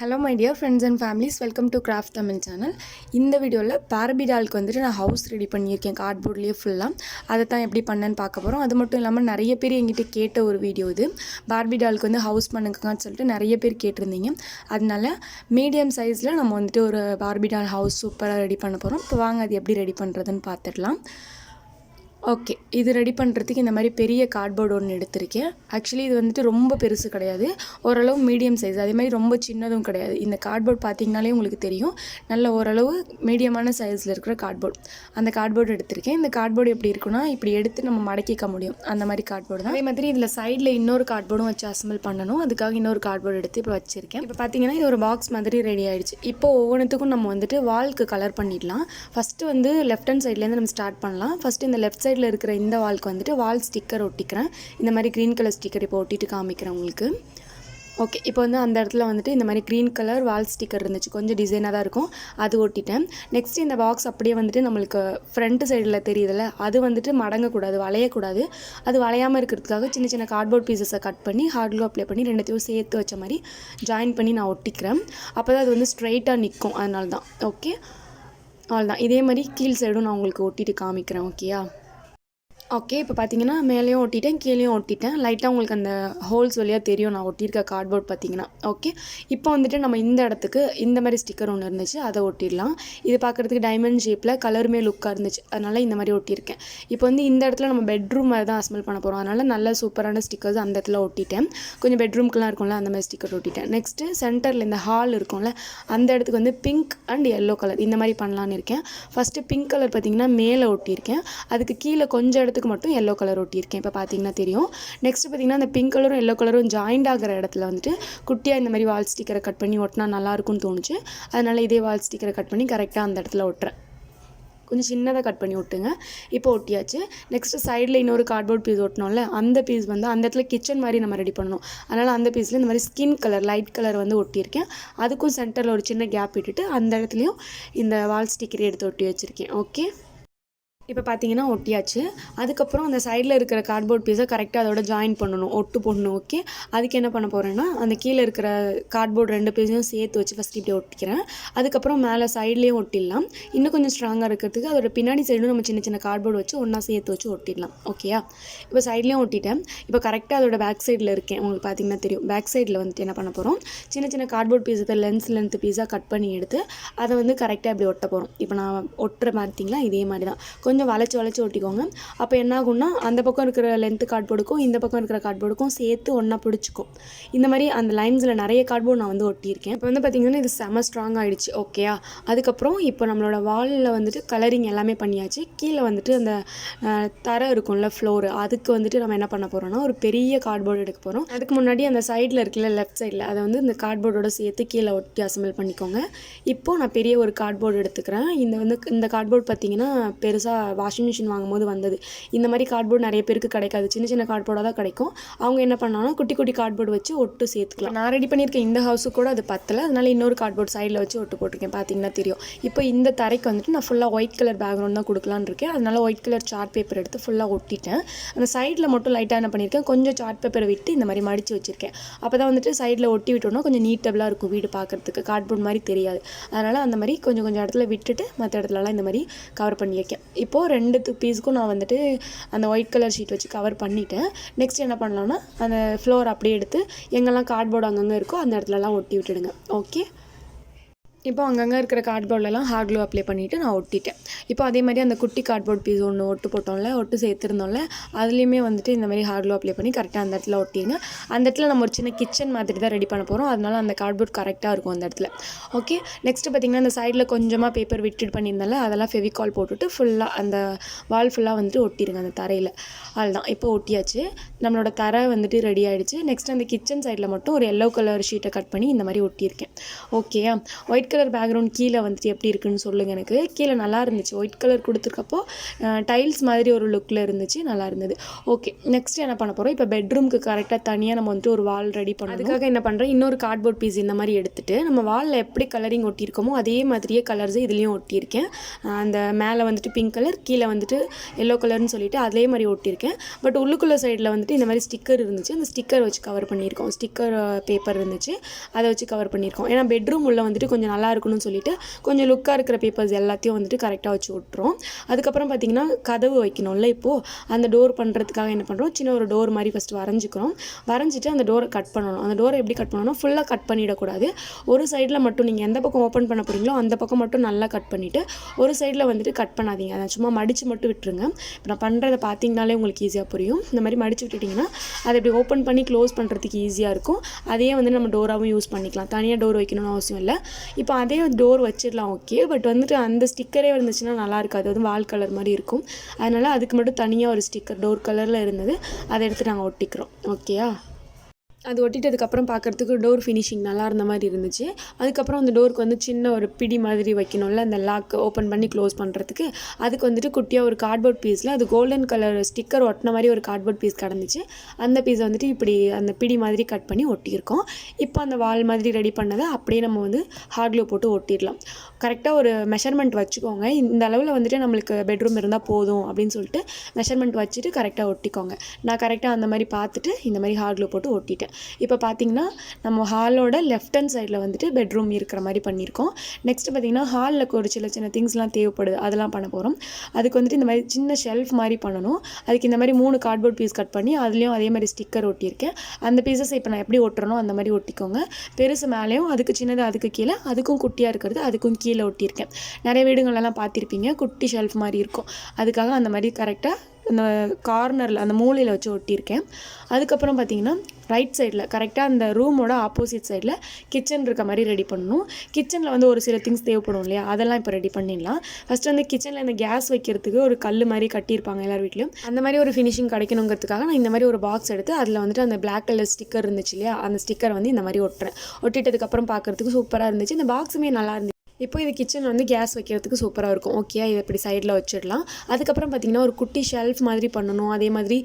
Hello my dear friends and families, welcome to craft Tamil channel. இந்த வீடியோவில் Barbie டாலுக்கு வந்துட்டு நான் ஹவுஸ் ரெடி பண்ணியிருக்கேன் கார்ட்போர்ட்லேயே ஃபுல்லாக. அதை தான் எப்படி பண்ணேன்னு பார்க்க போகிறோம். அது மட்டும் இல்லாமல் நிறைய பேர் எங்கிட்ட கேட்ட ஒரு வீடியோ இது. பார்பி டாலுக்கு வந்து ஹவுஸ் பண்ணுங்கன்னு சொல்லிட்டு நிறைய பேர் கேட்டிருந்தீங்க. அதனால மீடியம் சைஸில் நம்ம வந்துட்டு ஒரு பார்பி டால் ஹவுஸ் சூப்பராக ரெடி பண்ண போகிறோம். இப்போ வாங்க அது எப்படி ரெடி பண்ணுறதுன்னு பார்த்துடலாம். ஓகே, இது ரெடி பண்ணுறதுக்கு இந்த மாதிரி பெரிய கார்ட்போர்டு ஒன்று எடுத்திருக்கேன். ஆக்சுவலி இது வந்துட்டு ரொம்ப பெருசு கிடையாது, ஓரளவு மீடியம் சைஸ். அதே மாதிரி ரொம்ப சின்னதும் கிடையாது. இந்த கார்ட்போர்ட் பார்த்திங்கனாலே உங்களுக்கு தெரியும், நல்ல ஓரளவு மீடியமான சைஸில் இருக்கிற கார்ட்போர்ட். அந்த கார்ட்போர்டு எடுத்திருக்கேன். இந்த கார்ட்போர்டு எப்படி இருக்குன்னா, இப்படி எடுத்து நம்ம மடக்கிக்க முடியும், அந்த மாதிரி கார்ட்போர்டு தான். அதே மாதிரி இதில் சைடில் இன்னொரு கார்ட்போர்டும் வச்சு அசம்பிள் பண்ணணும். அதுக்காக இன்னொரு கார்ட்போர்டு எடுத்து இப்போ வச்சுருக்கேன். இப்போ பார்த்தீங்கன்னா இது ஒரு பாக்ஸ் மாதிரி ரெடி ஆகிடுச்சு. இப்போ ஒவ்வொன்றுத்துக்கும் நம்ம வந்துட்டு வால்க்கு கலர் பண்ணிடலாம். ஃபஸ்ட்டு வந்து லெஃப்ட் ஹேண்ட் சைட்லேருந்து நம்ம ஸ்டார்ட் பண்ணலாம். ஃபஸ்ட்டு இந்த லெஃப்ட் சைடில் இருக்கிற இந்த வால்க்கு வந்துட்டு வால் ஸ்டிக்கர் ஒட்டிக்கிறேன். இந்த மாதிரி க்ரீன் கலர் ஸ்டிக்கர் இப்போ ஒட்டிட்டு காமிக்கிறேன் உங்களுக்கு. ஓகே, இப்போ வந்து அந்த இடத்துல வந்துட்டு இந்த மாதிரி க்ரீன் கலர் வால் ஸ்டிக்கர் இருந்துச்சு, கொஞ்சம் டிசைனாக தான் இருக்கும், அது ஒட்டிட்டேன். நெக்ஸ்ட்டு இந்த பாக்ஸ் அப்படியே வந்துட்டு நம்மளுக்கு ஃப்ரண்ட் சைடில் தெரியுதுல்ல, அது வந்துட்டு மடங்கக்கூடாது, வளையக்கூடாது. அது வளையாமல் இருக்கிறதுக்காக சின்ன சின்ன கார்ட்போர்ட் பீசஸை கட் பண்ணி ஹார்ட் க்ளூ அப்ளை பண்ணி ரெண்டுத்தையும் சேர்த்து வச்ச மாதிரி ஜாயின் பண்ணி நான் ஒட்டிக்கிறேன். அப்போ தான் அது வந்து ஸ்ட்ரைட்டாக நிற்கும், அதனால தான். ஓகே, அவ்வளோதான். இதே மாதிரி கீழ் சைடும் நான் உங்களுக்கு ஒட்டிட்டு காமிக்கிறேன். ஓகேயா? ஓகே, இப்போ பார்த்தீங்கன்னா மேலேயும் ஒட்டிட்டேன், கீழேயும் ஒட்டிட்டேன். லைட்டாக உங்களுக்கு அந்த ஹோல்ஸ் வழியாக தெரியும் நான் ஒட்டியிருக்க கார்ட்போர்ட் பார்த்தீங்கன்னா. ஓகே, இப்போ வந்துட்டு நம்ம இந்த இடத்துக்கு இந்த மாதிரி ஸ்டிக்கர் ஒன்று இருந்துச்சு, அதை ஒட்டிடலாம். இது பார்க்குறதுக்கு டைமண்ட் ஷேப்பில் கலருமே லுக்காக இருந்துச்சு, அதனால் இந்த மாதிரி ஒட்டியிருக்கேன். இப்போ வந்து இந்த இடத்துல நம்ம பெட்ரூம் மாதிரி தான் அசம்பிள் பண்ண போகிறோம், அதனால் நல்ல சூப்பரான ஸ்டிக்கர்ஸ் அந்த இடத்துல ஒட்டிட்டேன். கொஞ்சம் பெட்ரூம்க்குலாம் இருக்கும்ல, அந்த மாதிரி ஸ்டிக்கர் ஒட்டிட்டேன். நெக்ஸ்ட்டு சென்டரில் இந்த ஹால் இருக்கும்ல, அந்த இடத்துக்கு வந்து பிங்க் அண்ட் எல்லோ கலர் இந்த மாதிரி பண்ணலான்னு இருக்கேன். ஃபஸ்ட்டு பிங்க் கலர் பார்த்தீங்கன்னா மேலே ஒட்டியிருக்கேன், அதுக்கு கீழே கொஞ்சம் இடத்துக்கு மட்டும் எல்லோ கலர் ஒட்டியிருக்கேன். இப்போ பார்த்தீங்கன்னா தெரியும். நெக்ஸ்ட் பார்த்தீங்கன்னா அந்த பிங்க் கலரும் எல்லோ கலரும் ஜாயிண்ட் ஆகிற இடத்துல வந்துட்டு குட்டியாக இந்த மாதிரி வால் ஸ்டிக்கரை கட் பண்ணி ஒட்டினா நல்லாயிருக்கும்னு தோணுச்சு. அதனால் இதே வால் ஸ்டிக்கரை கட் பண்ணி கரெக்டாக அந்த இடத்துல ஒட்டுறேன். கொஞ்சம் சின்னதாக கட் பண்ணி ஒட்டுங்க. இப்போ ஒட்டியாச்சு. நெக்ஸ்ட்டு சைடில் இன்னொரு கார்ட்போர்ட் பீஸ் ஒட்டினோம்ல, அந்த பீஸ் வந்து அந்த இடத்துல கிச்சன் மாதிரி நம்ம ரெடி பண்ணணும். அதனால் அந்த பீஸில் இந்த மாதிரி ஸ்கின் கலர் லைட் கலர் வந்து ஒட்டியிருக்கேன். அதுக்கும் சென்டரில் ஒரு சின்ன கேப் விட்டுட்டு அந்த இடத்துலையும் இந்த வால் ஸ்டிக்கரை எடுத்து ஒட்டி வச்சுருக்கேன். ஓகே, இப்போ பார்த்தீங்கன்னா ஒட்டியாச்சு. அதுக்கப்புறம் அந்த சைடில் இருக்கிற கார்ட்போர்ட் பீஸை கரெக்டாக அதோட ஜாயின் பண்ணணும், ஒட்டு போடணும். ஓகே, அதுக்கு என்ன பண்ண போகிறேன்னா, அந்த கீழே இருக்கிற கார்ட்போர்ட் ரெண்டு பீஸையும் சேர்த்து வச்சு ஃபஸ்ட் இப்படி ஒட்டிக்கிறேன். அதுக்கப்புறம் மேலே சைட்லேயும் ஒட்டிடலாம். இன்னும் கொஞ்சம் ஸ்ட்ராங்காக இருக்கிறதுக்கு அதோட பின்னாடி சைடும் நம்ம சின்ன சின்ன கார்ட்போர்டு வச்சு ஒன்றா சேர்த்து வச்சு ஒட்டிடலாம். ஓகேயா? இப்போ சைட்லேயும் ஒட்டிட்டேன். இப்போ கரெக்டாக அதோட பேக் சைடில் இருக்கேன், உங்களுக்கு பார்த்தீங்கன்னா தெரியும். பேக் சைடில் வந்துட்டு என்ன பண்ண போகிறோம், சின்ன சின்ன கார்ட்போர்ட் பீஸுக்கு லென்த் பீஸாக கட் பண்ணி எடுத்து அதை வந்து கரெக்டாக இப்படி ஒட்ட போகிறோம். இப்போ நான் ஒட்டுற பார்த்தீங்களா, இதே மாதிரி தான் கொஞ்சம் வளைச்சி ஒட்டிக்கோங்க. அப்போ என்ன ஆகும்னா, அந்த பக்கம் இருக்கிற லென்த்து கார்ட்போர்டுக்கும் இந்த பக்கம் இருக்கிற கார்ட்போர்டுக்கும் சேர்த்து ஒன்றா பிடிச்சிக்கும். இந்த மாதிரி அந்த லைன்ஸில் நிறைய கார்ட்போர்டு நான் வந்து ஒட்டியிருக்கேன். இப்போ வந்து பார்த்திங்கன்னா இது செம ஸ்ட்ராங் ஆகிடுச்சு. ஓகேயா? அதுக்கப்புறம் இப்போ நம்மளோட வாலில் வந்துட்டு கலரிங் எல்லாமே பண்ணியாச்சு. கீழே வந்துட்டு அந்த தரை இருக்கும்ல, ஃப்ளோரு, அதுக்கு வந்துட்டு நம்ம என்ன பண்ண போகிறோம்னா ஒரு பெரிய கார்ட்போர்டு எடுக்க போகிறோம். அதுக்கு முன்னாடி அந்த சைடில் இருக்குல்ல, லெஃப்ட் சைடில், அதை வந்து இந்த கார்ட்போர்டோட சேர்த்து கீழே ஒட்டி அசம்பிள் பண்ணிக்கோங்க. இப்போது நான் பெரிய ஒரு கார்ட்போர்டு எடுத்துக்கிறேன். இந்த கார்ட்போர்டு பார்த்திங்கன்னா பெருசாக வாஷிங் மிஷின் வாங்கும்போது வந்தது. இந்த மாதிரி கார்ட்போர்டு நிறைய பேருக்கு கிடைக்காது, சின்ன சின்ன கார்ட்போர்டாக தான் கிடைக்கும். அவங்க என்ன பண்ணாங்கன்னா குட்டி குட்டி கார்ட்போர்டு வச்சு ஒட்டு சேர்த்துக்கலாம். நான் ரெடி பண்ணியிருக்கேன் இந்த ஹவுஸுக்கு கூட அது பத்தலை, அதனால இன்னொரு கார்ட்போர்ட் சைடில் வச்சு ஒட்டு போட்டிருக்கேன். பார்த்தீங்கன்னா தெரியும். இப்போ இந்த தரைக்கு வந்துட்டு நான் ஃபுல்லாக ஒயிட் கலர் பேக்ரவுண்ட் தான் கொடுக்கலான்னு இருக்கேன். அதனால ஒயிட் கலர் சார்ட் பேப்பர் எடுத்து ஃபுல்லாக ஒட்டிட்டேன். அந்த சைடில் மட்டும் லைட்டாக என்ன பண்ணியிருக்கேன், கொஞ்சம் சார்ட் பேப்பரை விட்டு இந்த மாதிரி மடித்து வச்சுருக்கேன். அப்போ தான் வந்துட்டு சைடில் ஒட்டி விட்டோம்னா கொஞ்சம் நீட்டபிளாக இருக்கும், வீடு பார்க்குறதுக்கு கார்ட்போர்ட் மாதிரி தெரியாது. அதனால் அந்த மாதிரி கொஞ்சம் கொஞ்சம் இடத்துல விட்டுட்டு மற்ற இடத்துலலாம் இந்த மாதிரி கவர் பண்ணி வைக்கேன். இப்போது ரெண்டு பீஸுக்கும் நான் வந்துட்டு அந்த ஒயிட் கலர் ஷீட் வச்சு கவர் பண்ணிவிட்டேன். நெக்ஸ்ட் என்ன பண்ணலாம்னா, அந்த ஃப்ளோர் அப்படியே எடுத்து எங்கெல்லாம் கார்ட்போர்டு அங்கங்கே இருக்கோ அந்த இடத்துலலாம் ஒட்டி விட்டுடுங்க. ஓகே, இப்போ அங்கங்கே இருக்கிற கார்ட்போர்ட்லாம் ஹார்ட் க்ளூ அப்ளை பண்ணிவிட்டு நான் ஒட்டிட்டேன். இப்போ அதே மாதிரி அந்த குட்டி கார்ட்போர்ட் பீஸ் ஒன்று ஒட்டு போட்டோம்ல, ஒட்டு சேர்த்துருந்தோம்ல, அதுலேயுமே வந்துட்டு இந்த மாதிரி ஹார்ட் க்ளூ அப்ளை பண்ணி கரெக்டாக அந்த இடத்துல ஒட்டிடுங்க. அந்த இடத்துல நம்ம ஒரு சின்ன கிச்சன் மாதிரி தான் ரெடி பண்ண போகிறோம், அதனால அந்த கார்ட்போர்ட் கரெக்டாக இருக்கும் அந்த இடத்துல. ஓகே, நெக்ஸ்ட்டு பார்த்திங்கன்னா அந்த சைடில் கொஞ்சமாக பேப்பர் விட்டுட்டு பண்ணியிருந்தால அதெல்லாம் ஃபெவிகால் போட்டுட்டு ஃபுல்லாக அந்த வால் ஃபுல்லாக வந்துட்டு ஒட்டிடுங்க அந்த தரையில். அதுதான் இப்போ ஒட்டியாச்சு. நம்மளோட தரை வந்துட்டு ரெடி ஆகிடுச்சு. நெக்ஸ்ட் அந்த கிச்சன் சைடில் மட்டும் ஒரு எல்லோ கலர் ஷீட்டை கட் பண்ணி இந்த மாதிரி ஒட்டியிருக்கேன். ஓகேயா? ஒயிட் கலர் பேக்ரவுண்ட் கீழே வந்துட்டு எப்படி இருக்குன்னு சொல்லுங்கள் எனக்கு. கீழே நல்லா இருந்துச்சு, ஒயிட் கலர் கொடுத்துருக்கப்போ டைல்ஸ் மாதிரி ஒரு லுக்கில் இருந்துச்சு, நல்லா இருந்தது. ஓகே, நெக்ஸ்ட் என்ன பண்ண போகிறோம், இப்போ பெட்ரூம்க்கு கரெக்டாக தனியாக நம்ம வந்துட்டு ஒரு வால் ரெடி பண்ணணும். அதுக்காக என்ன பண்ணுறேன், இன்னொரு கார்ட்போர்ட் பீஸ் இந்த மாதிரி எடுத்துகிட்டு நம்ம வாலில் எப்படி கலரிங் ஒட்டியிருக்கோமோ அதே மாதிரியே கலர்ஸ் இதுலேயும் ஒட்டியிருக்கேன். அந்த மேலே வந்துட்டு பிங்க் கலர், கீழே வந்துட்டு எல்லோ கலர்னு சொல்லிட்டு அதே மாதிரி ஒட்டியிருக்கேன். பட் உள்ளுக்குள்ளே சைடில் வந்துட்டு இந்த மாதிரி ஸ்டிக்கர் இருந்துச்சு, அந்த ஸ்டிக்கர் வச்சு கவர் பண்ணியிருக்கோம். ஸ்டிக்கர் பேப்பர் இருந்துச்சு, அதை வச்சு கவர் பண்ணியிருக்கோம். ஏன்னா பெட்ரூம் உள்ள வந்துட்டு கொஞ்சம் நல்லா இருக்கணும்னு சொல்லிட்டு கொஞ்சம் லுக்காக இருக்கிற பேப்பர்ஸ் எல்லாத்தையும் வந்துட்டு கரெக்டாக வச்சு விட்டுறோம். அதுக்கப்புறம் பார்த்திங்கன்னா கதவு வைக்கணும்ல, இப்போது அந்த டோர் பண்ணுறதுக்காக என்ன பண்ணுறோம், சின்ன ஒரு டோர் மாதிரி ஃபஸ்ட்டு வரைஞ்சிட்டு அந்த டோரை கட் பண்ணணும். அந்த டோரை எப்படி கட் பண்ணணும், ஃபுல்லாக கட் பண்ணிடக்கூடாது. ஒரு சைடில் மட்டும் நீங்கள் எந்த பக்கம் ஓப்பன் பண்ண போகிறீங்களோ அந்த பக்கம் மட்டும் நல்லா கட் பண்ணிவிட்டு ஒரு சைடில் வந்துட்டு கட் பண்ணாதீங்க, அதை சும்மா மடித்து மட்டும் விட்டுருங்க. இப்போ நான் பண்ணுறதை பார்த்தீங்கனாலே உங்களுக்கு ஈஸியாக புரியும். இந்த மாதிரி மடித்து விட்டுட்டிங்கன்னா அதை இப்படி ஓப்பன் பண்ணி க்ளோஸ் பண்ணுறதுக்கு ஈஸியாக இருக்கும். அதையே வந்து நம்ம டோராகவும் யூஸ் பண்ணிக்கலாம், தனியாக டோர் வைக்கணும்னு அவசியம் இல்லை. இப்போ அதே டோர் வச்சிடலாம், ஓகே. பட் வந்துட்டு அந்த ஸ்டிக்கரே இருந்துச்சுன்னா நல்லா இருக்காது, அது வந்து வால் கலர் மாதிரி இருக்கும். அதனால் அதுக்கு மட்டும் தனியாக ஒரு ஸ்டிக்கர் டோர் கலரில் இருந்தது, அதை எடுத்து நாங்கள் ஒட்டிக்கிறோம். ஓகேயா, அது ஒட்டிட்டதுக்கப்புறம் பார்க்குறதுக்கு டோர் ஃபினிஷிங் நல்லா இருந்த மாதிரி இருந்துச்சு. அதுக்கப்புறம் அந்த டோருக்கு வந்து சின்ன ஒரு பிடி மாதிரி வைக்கணும்ல, அந்த லாக் ஓப்பன் பண்ணி க்ளோஸ் பண்ணுறதுக்கு. அதுக்கு வந்துட்டு குட்டியாக ஒரு கார்ட்போர்ட் பீஸில் அது கோல்டன் கலர் ஸ்டிக்கர் ஒட்டின மாதிரி ஒரு கார்ட்போர்ட் பீஸ் கிடந்துச்சு. அந்த பீஸை வந்துட்டு இப்படி அந்த பிடி மாதிரி கட் பண்ணி ஒட்டியிருக்கோம். இப்போ அந்த வால் மாதிரி ரெடி பண்ணதை அப்படியே நம்ம வந்து ஹார்ட் க்ளூ போட்டு ஒட்டிடலாம். கரெக்டாக ஒரு மெஷர்மெண்ட் வச்சுக்கோங்க, இந்த அளவில் வந்துட்டு நம்மளுக்கு பெட்ரூம் இருந்தால் போதும் அப்படின்னு சொல்லிட்டு மெஷர்மெண்ட் வச்சுட்டு கரெக்டாக ஒட்டிக்கோங்க. நான் கரெக்டாக அந்த மாதிரி பார்த்துட்டு இந்த மாதிரி ஹார்ட் க்ளூ போட்டு ஒட்டிட்டேன். இப்போ பார்த்திங்கன்னா நம்ம ஹாலோட லெஃப்ட் ஹேண்ட் சைடில் வந்துட்டு பெட்ரூம் இருக்கிற மாதிரி பண்ணியிருக்கோம். நெக்ஸ்ட்டு பார்த்திங்கன்னா ஹாலில் ஒரு சின்ன திங்ஸ்லாம் தேவைப்படுது, அதெல்லாம் பண்ண போகிறோம். அதுக்கு வந்துட்டு இந்த மாதிரி சின்ன ஷெல்ஃப் மாதிரி பண்ணணும். அதுக்கு இந்த மாதிரி 3 கார்ட்போர்ட் பீஸ் கட் பண்ணி அதுலேயும் அதே மாதிரி ஸ்டிக்கர் ஒட்டியிருக்கேன். அந்த பீஸஸ் இப்போ நான் எப்படி ஒட்டுறனோ அந்த மாதிரி ஒட்டிக்கோங்க. பெருசு மேலேயும் அதுக்கு சின்னது அதுக்கு கீழே, அதுக்கும் குட்டியாக இருக்கிறது அதுக்கும் கீழே ஒட்டியிருக்கேன். நிறைய வீடுங்களெல்லாம் பார்த்துருப்பீங்க, குட்டி ஷெல்ஃப் மாதிரி இருக்கும். அதுக்காக அந்த மாதிரி கரெக்டாக அந்த கார்னரில் அந்த மூலையில் வச்சு ஒட்டியிருக்கேன். அதுக்கப்புறம் பார்த்திங்கன்னா ரைட் சைடில் கரெக்டாக அந்த ரூமோட ஆப்போசிட் சைடில் கிச்சன் இருக்க மாதிரி ரெடி பண்ணணும். கிச்சனில் வந்து ஒரு சில திங்ஸ் தேவைப்படும் இல்லையா, அதெல்லாம் இப்போ ரெடி பண்ணிடலாம். ஃபஸ்ட்டு வந்து கிச்சனில் இந்த கேஸ் வைக்கிறதுக்கு ஒரு கல் மாதிரி கட்டியிருப்பாங்க எல்லார் வீட்லையும். அந்த மாதிரி ஒரு ஃபினிஷிங் கிடைக்கணுங்கிறதுக்காக நான் இந்த மாதிரி ஒரு பாக்ஸ் எடுத்து அதில் வந்துட்டு அந்த பிளாக் கலர் ஸ்டிக்கர் இருந்துச்சு இல்லையா, அந்த ஸ்டிக்கர் வந்து இந்த மாதிரி ஒட்டுறேன். ஒட்டிட்டதுக்கப்புறம் பார்க்குறதுக்கு சூப்பராக இருந்துச்சு. இந்த பாக்ஸுமே நல்லா இருந்துச்சு. இப்போ இது கிச்சன் வந்து கேஸ் வைக்கிறதுக்கு சூப்பராக இருக்கும். ஓகே, இதை இப்படி சைடில் வச்சிடலாம். அதுக்கப்புறம் பார்த்திங்கன்னா ஒரு குட்டி ஷெல்ஃப் மாதிரி பண்ணணும். அதே மாதிரி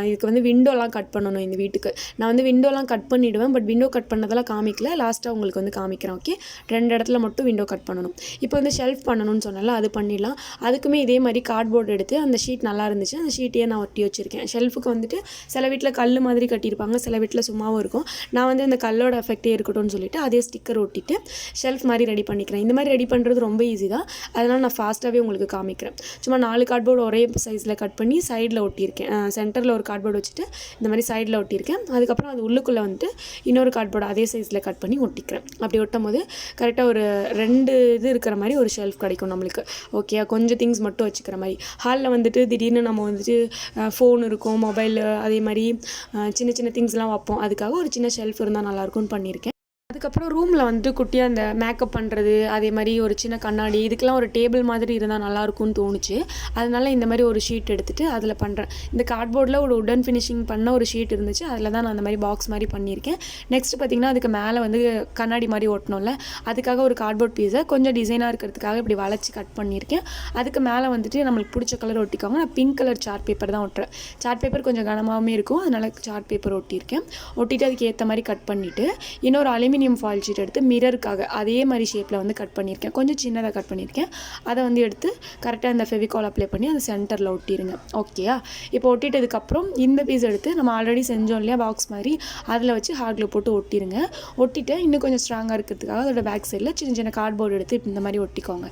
இதுக்கு வந்து விண்டோலாம் கட் பண்ணணும். இந்த வீட்டுக்கு நான் வந்து விண்டோலாம் கட் பண்ணிவிடுவேன், பட் விண்டோ கட் பண்ணதெல்லாம் காமிக்கல, லாஸ்ட்டாக உங்களுக்கு வந்து காமிக்கிறேன். ஓகே, 2 இடத்துல மட்டும் விண்டோ கட் பண்ணணும். இப்போ வந்து ஷெல்ஃப் பண்ணணும்னு சொன்னால அது பண்ணிடலாம். அதுக்குமே இதே மாதிரி கார்ட்போர்டு எடுத்து அந்த ஷீட் நல்லா இருந்துச்சு, அந்த ஷீட்டையே நான் ஒட்டி வச்சுருக்கேன். ஷெல்ஃபுக்கு வந்துட்டு சில வீட்டில் கல் மாதிரி கட்டியிருப்பாங்க, சில வீட்டில் சும்மாவும் இருக்கும். நான் வந்து அந்த கல்லோட எஃபெக்டே இருக்கட்டும்னு சொல்லிட்டு அதே ஸ்டிக்கர் ஒட்டிட்டு ஷெல்ஃப் மாதிரி ரெடி பண்ணிக்கிறேன். இந்த மாதிரி ரெடி பண்ணுறது ரொம்ப ஈஸி தான், அதனால் நான் ஃபாஸ்ட்டாகவே உங்களுக்கு காமிக்கிறேன். சும்மா 4 கார்ட்போர்டு ஒரே சைஸில் கட் பண்ணி சைடில் ஒட்டியிருக்கேன். சென்டரில் ஒரு கார்ட்போர்டு வச்சுட்டு இந்த மாதிரி சைடில் ஒட்டியிருக்கேன். அதுக்கப்புறம் அது உள்ளுக்குள்ளே வந்துட்டு இன்னொரு கார்ட்போர்டு அதே சைஸில் கட் பண்ணி ஒட்டிக்கிறேன். அப்படி ஒட்டும் போது கரெக்டாக ஒரு 2 இது இருக்கிற மாதிரி ஒரு ஷெல்ஃப் கிடைக்கும் நம்மளுக்கு. ஓகே, கொஞ்சம் திங்ஸ் மட்டும் வச்சுக்கிற மாதிரி. ஹாலில் வந்துட்டு திடீர்னு நம்ம வந்துட்டு ஃபோன் இருக்கும், மொபைல், அதே மாதிரி சின்ன திங்ஸ்லாம் வைப்போம். அதுக்காக ஒரு சின்ன ஷெல்ஃப் இருந்தால் நல்லாயிருக்கும்னு பண்ணியிருக்கேன். அதுக்கப்புறம் ரூமில் வந்துட்டு குட்டியாக அந்த மேக்கப் பண்ணுறது, அதே மாதிரி ஒரு சின்ன கண்ணாடி, இதுக்கெல்லாம் ஒரு டேபிள் மாதிரி இருந்தால் நல்லாயிருக்கும்னு தோணுச்சு. அதனால் இந்த மாதிரி ஒரு ஷீட் எடுத்துகிட்டு அதில் பண்ணுறேன். இந்த கார்ட்போர்டில் ஒரு உடன் ஃபினிஷிங் பண்ண ஒரு ஷீட் இருந்துச்சு, அதில் தான் நான் அந்த மாதிரி பாக்ஸ் மாதிரி பண்ணியிருக்கேன். நெக்ஸ்ட் பார்த்திங்கன்னா அதுக்கு மேலே வந்து கண்ணாடி மாதிரி ஒட்டணும்ல, அதுக்காக ஒரு கார்ட்போர்ட் பீஸை கொஞ்சம் டிசைனாக இருக்கிறதுக்காக இப்படி வளைச்சி கட் பண்ணியிருக்கேன். அதுக்கு மேலே வந்துட்டு நம்மளுக்கு பிடிச்ச கலர் ஒட்டிக்கோங்க. நான் பிங்க் கலர் சார்ட் பேப்பர் தான் ஒட்டுறேன். சார்ட் பேப்பர் கொஞ்சம் கனமாகவே இருக்கும், அதனால் சார்ட் பேப்பர் ஒட்டியிருக்கேன். ஒட்டிட்டு அதுக்கு ஏற்ற மாதிரி கட் பண்ணிவிட்டு இன்னொரு அலுமினியம் ஃபாயில் ஷீட் எடுத்து மிரருக்காக அதே மாதிரி ஷேப்பில் வந்து கட் பண்ணியிருக்கேன். கொஞ்சம் சின்னதாக கட் பண்ணியிருக்கேன். அதை வந்து எடுத்து கரெக்டாக இந்த ஃபெவிகால் அப்ளை பண்ணி அந்த சென்டரில் ஒட்டிடுங்க. ஓகேயா, இப்போ ஒட்டிட்டதுக்கப்புறம் இந்த பீஸ் எடுத்து நம்ம ஆல்ரெடி செஞ்சோம் இல்லையா பாக்ஸ் மாதிரி, அதில் வச்சு ஹார்ட் க்ளூ போட்டு ஒட்டிடுங்க. ஒட்டிட்டு இன்னும் கொஞ்சம் ஸ்ட்ராங்காக இருக்கிறதுக்காக அதோட பேக் சைடில் சின்ன கார்ட்போர்டு எடுத்து இந்த மாதிரி ஒட்டிக்கோங்க.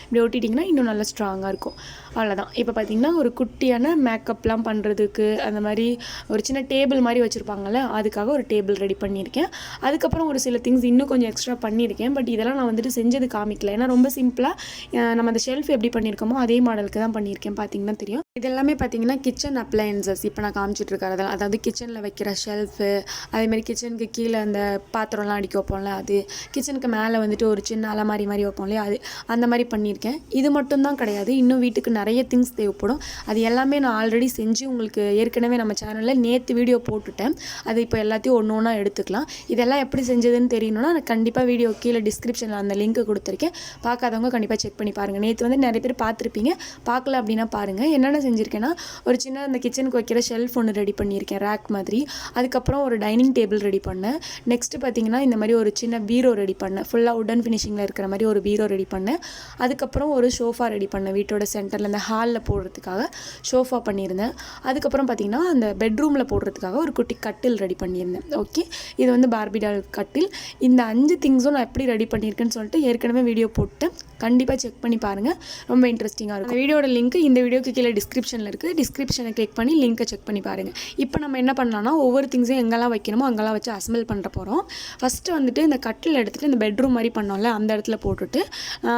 இப்படி ஒட்டிட்டிங்கன்னா இன்னும் நல்லா ஸ்ட்ராங்காக இருக்கும். அவ்வளோதான். இப்போ பார்த்திங்கன்னா ஒரு குட்டியான மேக்கப்லாம் பண்ணுறதுக்கு அந்த மாதிரி ஒரு சின்ன டேபிள் மாதிரி வச்சுருப்பாங்கள்ல, அதுக்காக ஒரு டேபிள் ரெடி பண்ணியிருக்கேன். அதுக்கப்புறம் ஒரு சில திங்ஸ் இன்னும் கொஞ்சம் எக்ஸ்ட்ரா பண்ணியிருக்கேன். பட் இதெல்லாம் நான் வந்துட்டு செஞ்சது காமிக்கல, ஏன்னா ரொம்ப சிம்பிளாக நம்ம அந்த ஷெல்ஃப் எப்படி பண்ணியிருக்கோமோ அதே மாடலுக்கு தான் பண்ணியிருக்கேன். பார்த்திங்கன்னா தெரியும். இதெல்லாமே பார்த்திங்கன்னா கிச்சன் அப்ளையன்சஸ் இப்போ நான் காமிச்சிட்ருக்கறதெல்லாம், அதாவது கிச்சனில் வைக்கிற ஷெல்ஃபு, அதேமாதிரி கிச்சனுக்கு கீழே அந்த பாத்திரம்லாம் அடிக்க வைப்போம்ல அது, கிச்சனுக்கு மேலே வந்துட்டு ஒரு சின்ன அலமாரி மாதிரி வைப்போம் இல்லையா அது, அந்த மாதிரி பண்ணியிருக்கேன். பண்ணியிருக்கேன். இது மட்டும் தான் கிடையாது, இன்னும் வீட்டுக்கு நிறைய திங்ஸ் தேவைப்படும். அது எல்லாமே நான் ஆல்ரெடி செஞ்சு உங்களுக்கு ஏற்கனவே நம்ம சேனலில் நேற்று வீடியோ போட்டுட்டேன். அது இப்போ எல்லாத்தையும் ஒன்று ஒன்றா எடுத்துக்கலாம். இதெல்லாம் எப்படி செஞ்சதுன்னு தெரியணும்னா நான் கண்டிப்பாக வீடியோ கீழே டிஸ்கிரிப்ஷனில் அந்த லிங்க் கொடுத்துருக்கேன். பார்க்காதவங்க கண்டிப்பாக செக் பண்ணி பாருங்கள். நேற்று வந்து நிறைய பேர் பார்த்துருப்பீங்க, பார்க்கல அப்படின்னா பாருங்கள். என்னென்ன செஞ்சுருக்கேன்னா, ஒரு சின்ன அந்த கிச்சனுக்கு வைக்கிற ஷெல்ஃப் ஒன்று ரெடி பண்ணியிருக்கேன், ரேக் மாதிரி. அதுக்கப்புறம் ஒரு டைனிங் டேபிள் ரெடி பண்ணேன். நெக்ஸ்ட்டு பார்த்தீங்கன்னா இந்த மாதிரி ஒரு சின்ன பீரோ ரெடி பண்ணேன். ஃபுல்லாக உடன் ஃபினிஷிங்கில் இருக்கிற மாதிரி ஒரு பீரோ ரெடி பண்ணேன். அதுக்கப்புறம் ஒரு சோஃபா ரெடி பண்ணேன். வீட்டோட சென்டரில் இந்த ஹாலில் போடுறதுக்காக சோஃபா பண்ணியிருந்தேன். அதுக்கப்புறம் பார்த்திங்கன்னா அந்த பெட்ரூமில் போடுறதுக்காக ஒரு குட்டி கட்டில் ரெடி பண்ணியிருந்தேன். ஓகே, இது வந்து பார்பி டால் கட்டில். இந்த 5 திங்ஸும் நான் எப்படி ரெடி பண்ணியிருக்கேன்னு சொல்லிட்டு ஏற்கனவே வீடியோ போட்டு கண்டிப்பாக செக் பண்ணி பாருங்கள். ரொம்ப இன்ட்ரெஸ்டிங்காக இருக்கும். அந்த வீடியோட லிங்க் இந்த வீடியோக்கு கீழே டிஸ்கிரிப்ஷனில் இருக்குது. டிஸ்கிரிப்ஷனை கிளிக் பண்ணி லிங்க்கை செக் பண்ணி பாருங்கள். இப்போ நம்ம என்ன பண்ணலாம்னா, ஒவ்வொரு திங்ஸையும் எங்கெல்லாம் வைக்கணுமோ அங்கெல்லாம் வச்சு அசம்பிள் பண்ணுற போகிறோம். ஃபஸ்ட்டு வந்துட்டு இந்த கட்டில் எடுத்துகிட்டு இந்த பெட்ரூம் மாதிரி பண்ணோம்ல அந்த இடத்துல போட்டுட்டு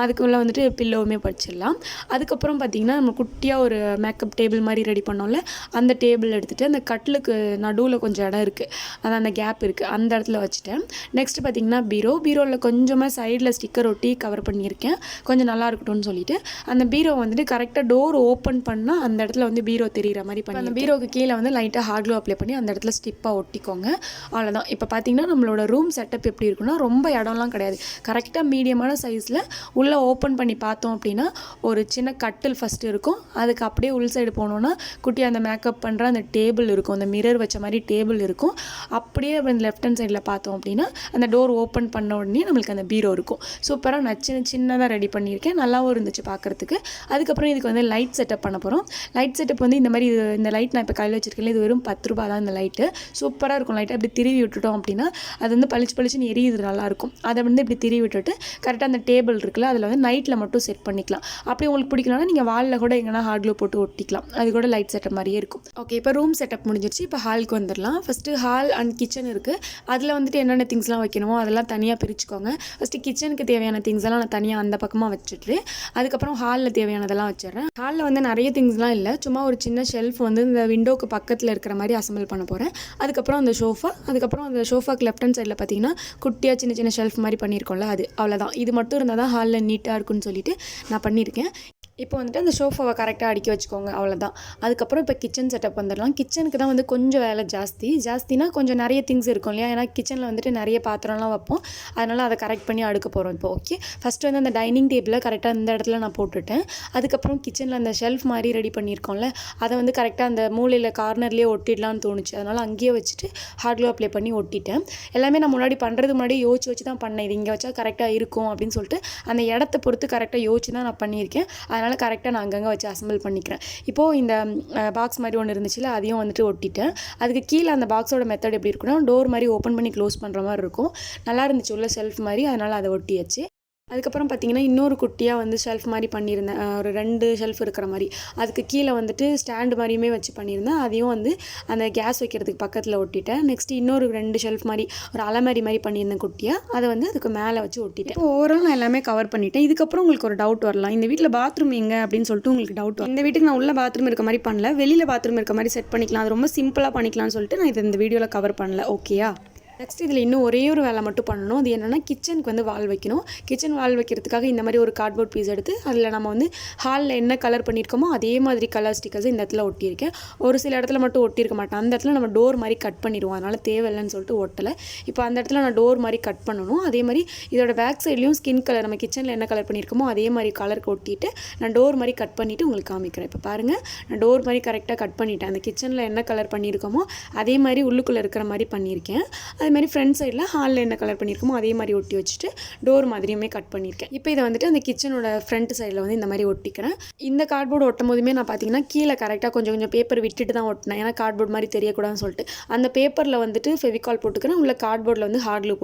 அதுக்குள்ளே வந்துட்டு பில்லோவுமே வச்சிடலாம். அதுக்கப்புறம் பார்த்திங்கன்னா நம்ம குட்டியாக ஒரு மேக்கப் டேபிள் மாதிரி ரெடி பண்ணோம்ல அந்த டேபிள் எடுத்துகிட்டு அந்த கட்டிலுக்கு நடுவில் கொஞ்சம் இடம் இருக்குது, அதான் அந்த கேப் இருக்குது, அந்த இடத்துல வச்சுட்டேன். நெக்ஸ்ட்டு பார்த்திங்கன்னா பீரோவில் கொஞ்சமாக சைடில் ஸ்டிக்கர் ஒட்டி கவர் பண்ணியிருக்கேன், கொஞ்சம் நல்லா இருக்கட்டும்னு சொல்லிட்டு. அந்த பீரோ வந்துட்டு கரெக்டாக டோர் ஓப்பன் பண்ணால் அந்த இடத்துல வந்து பீரோ தெரிகிற மாதிரி பண்ணி அந்த பீரோக்கு கீழே வந்து லைட்டாக ஹார்ட் க்ளூ அப்ளை பண்ணி அந்த இடத்துல ஸ்டிப்பாக ஒட்டிக்கோங்க. அவ்வளோதான். இப்போ பார்த்திங்கன்னா நம்மளோட ரூம் செட்டப் எப்படி இருக்குன்னா, ரொம்ப இடம்லாம் கிடையாது, கரெக்டாக மீடியமான சைஸில் உள்ளே ஓப்பன் பண்ணி பார்த்தோம் அப்படின்னா ஒரு சின்ன கட்டில் ஃபஸ்ட்டு இருக்கும். அதுக்கு அப்படியே உள் சைடு போனோன்னா குட்டி அந்த மேக்கப் பண்ணுற அந்த டேபிள் இருக்கும், அந்த மிரர் வச்ச மாதிரி டேபிள் இருக்கும். அப்படியே அந்த லெஃப்ட் ஹேண்ட் சைடில் பார்த்தோம் அப்படின்னா அந்த டோர் ஓப்பன் பண்ண உடனே நம்மளுக்கு அந்த பீரோ இருக்கும். சூப்பராக சின்னதாக ரெடி பண்ணியிருக்கேன், நல்லாவும் இருந்துச்சு பார்க்குறதுக்கு. அதுக்கப்புறம் இதுக்கு வந்து லைட் செட்டப் பண்ண போகிறோம். லைட் செட்டப் வந்து இந்த மாதிரி இந்த லைட் நான் இப்போ கையில் வச்சிருக்கேன், இது வெறும் 10 ரூபா தான். இந்த லைட்டு சூப்பராக இருக்கும். லைட்டை அப்படி திருவி விட்டுட்டோம் அப்படின்னா அது வந்து பளிச்சுன்னு எரியுது, நல்லாயிருக்கும். அதை வந்து இப்படி திருவி விட்டுட்டு கரெக்டாக அந்த டேபிள் இருக்குல்ல அதில் வந்து நைட்டில் மட்டும் செட் பண்ணிக்கலாம். அப்படி உங்களுக்கு பிடிக்கலன்னா நீங்கள் வாலில் கூட எங்கன்னா ஹார்ட் க்ளூ போட்டு ஒட்டிக்கலாம், அது கூட லைட் செட்டப் மாதிரியே இருக்கும். ஓகே, இப்போ ரூம் செட்டப் முடிஞ்சிருச்சு. இப்போ ஹாலுக்கு வந்துடலாம். ஃபஸ்ட்டு ஹால் அண்ட் கிச்சன் இருக்குது, அதில் வந்துட்டு என்னென்ன திங்ஸ்லாம் வைக்கணுமோ அதெல்லாம் தனியாக பிரிச்சுக்கோங்க. ஃபஸ்ட்டு கிச்சனுக்கு தேவையான திங்ஸ் எல்லாம் நான் தனியாக அந்த பக்கமாக வச்சுட்டு அதுக்கப்புறம் ஹாலில் தேவையானதெல்லாம் வச்சிடுறேன். ஹாலில் வந்து நிறைய திங்ஸ்லாம் இல்லை, சும்மா ஒரு சின்ன ஷெல்ஃப் வந்து இந்த விண்டோக்கு பக்கத்தில் இருக்கிற மாதிரி அசம்பிள் பண்ண போகிறேன். அதுக்கப்புறம் அந்த சோஃபா, அதுக்கப்புறம் அந்த சோஃபாக்கு லெஃப்ட் ஹேண்ட் சைடில் பார்த்தீங்கன்னா குட்டியாக சின்ன ஷெல்ஃப் மாதிரி பண்ணியிருக்கோம்ல அது, அவ்வளோதான். இது மட்டும் இருந்தால் தான் ஹாலில் நீட்டாக இருக்குன்னு சொல்லிட்டு நான் பண்ணியிருக்கேன். இப்போ வந்துட்டு அந்த சோஃபாவை கரெக்டாக அடுக்கி வச்சுக்கோங்க, அவ்வளோதான். அதுக்கப்புறம் இப்போ கிச்சன் செட்டப் வந்துடலாம். கிச்சனுக்கு தான் வந்து கொஞ்சம் வேலை ஜாஸ்தினா கொஞ்சம் நிறைய திங்ஸ் இருக்கும் இல்லையா, ஏன்னா கிச்சனில் வந்துட்டு நிறைய பாத்திரம்லாம் வைப்போம், அதனால் அதை கரெக்ட் பண்ணி அடுக்க போகிறோம் இப்போ. ஓகே, ஃபஸ்ட்டு வந்து அந்த டைனிங் டேபிளில் கரெக்டாக இந்த இடத்துல நான் போட்டுட்டேன். அதுக்கப்புறம் கிச்சனில் அந்த ஷெல்ஃப் மாதிரி ரெடி பண்ணியிருக்கோம்ல அதை வந்து கரெக்டாக அந்த மூலையில் கார்னர்லேயே ஒட்டிடலான்னு தோணுச்சு, அதனால் அங்கேயே வச்சுட்டு ஹார்ட் க்ளூ அப்ளை பண்ணி ஒட்டிட்டேன். எல்லாமே நான் முன்னாடி பண்ணுறதுக்கு முன்னாடி யோசிச்சு தான் பண்ணேன், இது இங்கே வச்சா கரெக்டாக இருக்கும் அப்படின்னு சொல்லிட்டு அந்த இடத்த பொறுத்து கரெக்டாக யோசிச்சு தான் நான் பண்ணியிருக்கேன். அதனால் கரெக்டாக நான் அங்கங்கே வச்சு அசம்பிள் பண்ணிக்கிறேன். இப்போது இந்த பாக்ஸ் மாதிரி ஒன்று இருந்துச்சுல அதையும் வந்துட்டு ஒட்டிட்டேன். அதுக்கு கீழே அந்த பாக்ஸோட மெத்தட் எப்படி இருக்குன்னா, டோர் மாதிரி ஓப்பன் பண்ணி க்ளோஸ் பண்ணுற மாதிரி இருக்கும், நல்லா இருந்துச்சு உள்ள ஷெல்ஃப் மாதிரி, அதனால் அதை ஒட்டியாச்சு. அதுக்கப்புறம் பார்த்திங்கன்னா இன்னொரு குட்டியாக வந்து ஷெல்ஃப் மாதிரி பண்ணியிருந்தேன், ஒரு 2 ஷெல்ஃப் இருக்கிற மாதிரி. அதுக்கு கீழே வந்துட்டு ஸ்டாண்டு மாதிரியுமே வச்சு பண்ணியிருந்தேன், அதையும் வந்து அந்த கேஸ் வைக்கிறதுக்கு பக்கத்தில் ஒட்டிட்டேன். நெக்ஸ்ட்டு இன்னொரு 2 ஷெல்ஃப் மாதிரி ஒரு அலமாரி மாதிரி பண்ணியிருந்தேன் குட்டியாக, அதை வந்து அதுக்கு மேலே வச்சு ஒட்டிட்டேன். இப்போ ஓவரால் நான் எல்லாமே கவர் பண்ணிட்டேன். இதுக்கப்புறம் உங்களுக்கு ஒரு டவுட் வரலாம், இந்த வீட்டில் பாத்ரூம் எங்கே அப்படின்னு சொல்லிட்டு உங்களுக்கு டவுட் வரும். இந்த வீட்டுக்கு நான் உள்ள பாத்ரூம் இருக்க மாதிரி பண்ணல, வெளியில் பாத்ரூம் இருக்க மாதிரி செட் பண்ணிக்கலாம், அது ரொம்ப சிம்பிளாக பண்ணிக்கலாம்னு சொல்லிட்டு நான் இது இந்த வீடியோவில் கவர் பண்ணல. ஓகேயா, நெக்ஸ்ட் இதில் இன்னும் ஒரே ஒரு வேலை மட்டும் பண்ணணும். அது என்னென்னா கிச்சனுக்கு வந்து வால் வைக்கணும். கிச்சன் வால் வைக்கிறதுக்காக இந்த மாதிரி ஒரு கார்ட்போர்ட் பீஸ் எடுத்து அதில் நம்ம வந்து ஹாலில் என்ன கலர் பண்ணியிருக்கோமோ அதே மாதிரி கலர் ஸ்டிக்கர்ஸ் இந்த இடத்துல ஒட்டியிருக்கேன். ஒரு சில இடத்துல மட்டும் ஒட்டியிருக்க மாட்டேன், அந்த இடத்துல நம்ம டோர் மாதிரி கட் பண்ணிடுவோம், அதனால் தேவையில்லைன்னு சொல்லிட்டு ஒட்டலை. இப்போ அந்த இடத்துல நான் டோர் மாதிரி கட் பண்ணணும். அதே மாதிரி இதோட பேக் சைட்லேயும் ஸ்கின் கலர் நம்ம கிச்சனில் என்ன கலர் பண்ணியிருக்கோமோ அதே மாதிரி கலருக்கு ஒட்டிட்டு நான் டோர் மாதிரி கட் பண்ணிவிட்டு உங்களுக்கு காமிக்கிறேன். இப்போ பாருங்கள், நான் டோர் மாதிரி கரெக்டாக கட் பண்ணிட்டேன். அந்த கிச்சனில் என்ன கலர் பண்ணியிருக்கோமோ அதே மாதிரி உள்ளுக்குள்ளே இருக்கிற மாதிரி பண்ணியிருக்கேன். அதேமாதிரி ஃப்ரண்ட் சைடில் ஹாலில் என்ன கலர் பண்ணியிருக்கோமோ அதே மாதிரி ஒட்டி வச்சுட்டு டோர் மாதிரியுமே கட் பண்ணியிருக்கேன். இப்போ இதை வந்துட்டு அந்த கிச்சனோட ஃப்ரண்ட் சைடில் வந்து இந்த மாதிரி ஒட்டிக்கிறேன். இந்த கார்ட்போர்டு ஒட்டும் போதுமே நான் பார்த்தீங்கன்னா கீழே கரெக்டாக கொஞ்சம் பேப்பர் விட்டுட்டு தான் ஒட்டினேன், ஏன்னா கார்ட்போர்ட் மாதிரி தெரியக்கூடாதுன்னு சொல்லிட்டு. அந்த பேப்பரில் வந்துட்டு ஃபெவிகால் போட்டுக்கிறேன், உள்ள கார்ட்போர்டில் வந்து ஹார்ட் க்ளூ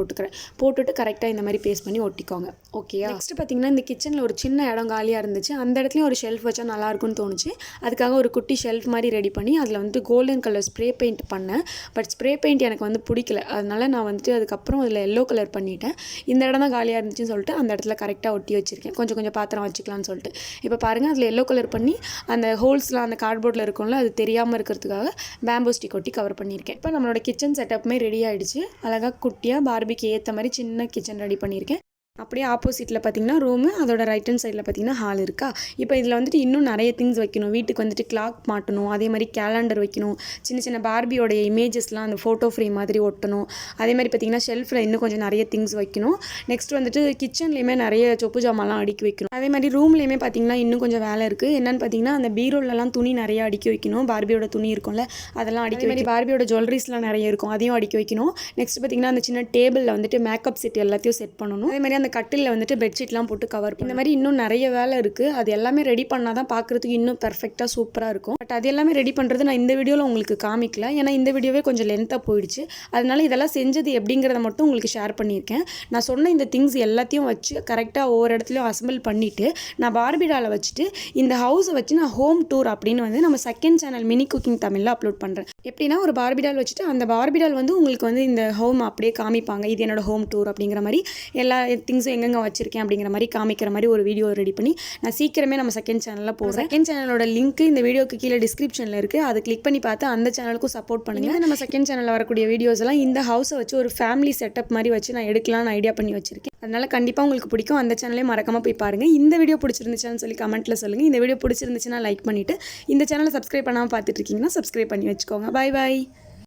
போட்டுட்டு கரெக்டாக இந்த மாதிரி பேஸ்ட் பண்ணி ஒட்டிக்கோங்க. ஓகே, நெக்ஸ்ட் பார்த்தீங்கன்னா இந்த கிச்சனில் ஒரு சின்ன இடம் காலியாக இருந்துச்சு, அந்த இடத்துலையும் ஒரு ஷெல்ஃப் வச்சா நல்லாயிருக்கும்னு தோணுச்சு. அதுக்காக ஒரு குட்டி ஷெல்ஃப் மாதிரி ரெடி பண்ணி அதில் வந்துட்டு கோல்டன் கலர் ஸ்ப்ரே பெயிண்ட் பண்ணேன். பட் ஸ்ப்ரே பெயிண்ட் எனக்கு வந்து பிடிக்கல, அதனால நான் வந்துட்டு அதுக்கப்புறம் அதில் எல்லோ கலர் பண்ணிட்டேன். இந்த இடம் தான் காலியாக இருந்துச்சுன்னு சொல்லிட்டு அந்த இடத்துல கரெக்டாக ஒட்டி வச்சுருக்கேன், கொஞ்சம் பாத்திரம் வச்சுக்கலாம்னு சொல்லிட்டு. இப்போ பாருங்கள், அதில் எல்லோ கலர் பண்ணி அந்த ஹோல்ஸ்லாம் அந்த கார்ட்போர்டில் இருக்கும்ல அது தெரியாமல் இருக்கிறதுக்காக பேம்போ ஸ்டிக் ஒட்டி கவர் பண்ணியிருக்கேன். இப்போ நம்மளோட கிச்சன் செட்டப்புமே ரெடி ஆகிடுச்சு. அழகாக குட்டியாக பார்பிக்கு ஏற்ற மாதிரி சின்ன கிச்சன் ரெடி பண்ணியிருக்கேன். அப்படியே ஆப்போசிட்டில் பார்த்தீங்கன்னா ரூமு, அதோட ரைட் ஹேண்ட் சைடில் பார்த்தீங்கன்னா ஹால் இருக்கா. இப்போ இதில் வந்துட்டு இன்னும் நிறைய திங்ஸ் வைக்கணும். வீட்டுக்கு வந்துட்டு கிளாக் மாட்டணும், அதே மாதிரி கேலண்டர் வைக்கணும், சின்ன சின்ன பார்பியோடைய இமேஜஸ்லாம் அந்த ஃபோட்டோ ஃப்ரேம் மாதிரி ஒட்டணும். அதே மாதிரி பார்த்தீங்கன்னா ஷெல்ஃபில் இன்னும் கொஞ்சம் நிறைய திங்ஸ் வைக்கணும். நெக்ஸ்ட் வந்துட்டு கிச்சன்லேயுமே நிறைய சொப்பு ஜாமான்லாம் அடுக்கி வைக்கணும். அதே மாதிரி ரூம்லேயுமே பார்த்தீங்கன்னா இன்னும் கொஞ்சம் வேலை இருக்குது. என்னென்னு பார்த்தீங்கன்னா அந்த பீரோலலாம் துணி நிறைய அடுக்கி வைக்கணும். பார்பியோட துணி இருக்கும்ல, அதெல்லாம் அடுக்கி மாதிரி பார்பியோட ஜுவல்லரிஸ்லாம் நிறைய இருக்கும், அதையும் அடுக்கி வைக்கணும். நெக்ஸ்ட் பார்த்தீங்கன்னா அந்த சின்ன டேபிளில் வந்துட்டு மேக்கப் செட் எல்லாத்தையும் செட் பண்ணணும். அதே மாதிரி அந்த கட்டிலில் வந்துட்டு பெட்ஷீட்லாம் போட்டு கவர் பண்ணணும். இந்த மாதிரி இன்னும் நிறைய வேலை இருக்குது. அது எல்லாமே ரெடி பண்ணால் தான் பார்க்குறதுக்கு இன்னும் பெர்ஃபெக்டாக சூப்பராக இருக்கும். பட் அது எல்லாமே ரெடி பண்ணுறது நான் இந்த வீடியோவில் உங்களுக்கு காமிக்கல, ஏன்னா இந்த வீடியோவே கொஞ்சம் லென்த்தாக போயிடுச்சு. அதனால இதெல்லாம் செஞ்சது எப்படிங்கிறத மட்டும் உங்களுக்கு ஷேர் பண்ணியிருக்கேன். நான் சொன்ன இந்த திங்ஸ் எல்லாத்தையும் வச்சு கரெக்டாக ஒவ்வொரு இடத்துலையும் அசம்பிள் பண்ணிவிட்டு நான் பார்பி டாலை வச்சுட்டு இந்த ஹவுஸை வச்சு நான் ஹோம் டூர் அப்படின்னு வந்து நம்ம செகண்ட் சேனல் மினி குக்கிங் தமிழில் அப்லோட் பண்ணுறேன். எப்படின்னா ஒரு பார்பி டால் வச்சுட்டு அந்த பார்பி டால் வந்து உங்களுக்கு வந்து இந்த ஹோம் அப்படியே காமிப்பாங்க. இது என்னோட ஹோம் டூர் அப்படிங்கிற மாதிரி எல்லா திங்ஸும் எங்கெங்கே வச்சுருக்கேன் அப்படிங்கிற மாதிரி காமிக்கிற மாதிரி ஒரு வீடியோ ரெடி பண்ணி நான் சீக்கிரமே நம்ம செகண்ட் சேனலில் போடுறேன். செகண்ட் சேனலோட லிங்க் இந்த வீடியோக்கு கீழே டிஸ்கிரிப்ஷனில் இருக்குது. அதை கிளிக் பண்ணி பார்த்து அந்த சேனலுக்கும் சப்போர்ட் பண்ணுங்கள். நம்ம செகண்ட் சேனலில் வரக்கூடிய வீடியோஸ் எல்லாம் இந்த ஹவுஸை வச்சு ஒரு ஃபேமிலி செட்டப் மாதிரி வச்சு நான் எடுக்கலாம்னு ஐடியா பண்ணி வச்சிருக்கேன். அதனால கண்டிப்பாக உங்களுக்கு பிடிக்கும். அந்த சேனலையும் மறக்காமல் போய் பாருங்கள். இந்த வீடியோ பிடிச்சிருந்துச்சான்னு சொல்லி கமெண்ட்டில் சொல்லுங்கள். இந்த வீடியோ பிடிச்சிருந்துச்சுன்னா லைக் பண்ணிவிட்டு இந்த சேனலை சப்ஸ்கிரைப் பண்ணாமல் பார்த்துட்டு இருக்கீங்கன்னா சப்ஸ்கிரைப் பண்ணி வச்சுக்கோங்க. பாய் பாய்.